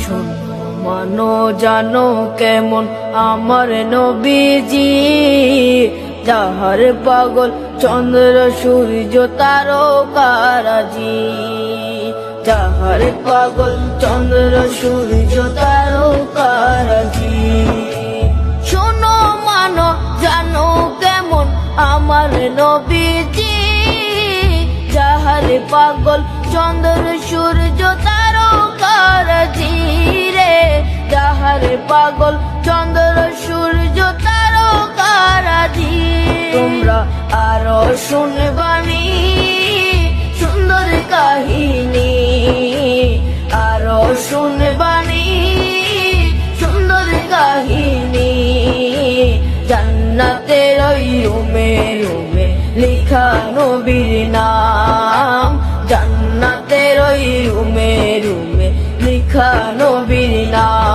শোনো মানো জানো কেমন আমার নবীজি, যাহার পাগল চন্দ্র সূর্য তারকারাজি, যাহার পাগল চন্দ্র সূর্য তারকারাজি। শোনো মানো জানো কেমন আমার নবীজি, যাহার পাগল চন্দ্র সূর্য তারকারাজি রে, যাহার পাগল চন্দ্র সূর্য তারকারাজি। তোমরা আরো শুনবানি সুন্দর কাহিনী, আরো শুনবানি সুন্দর কাহিনী। জান্নাতের ওই রুমে রুমে লিখা নবীর নাম, জান্নাতের ওই রুমে রুমে লিখা নবীর নাম।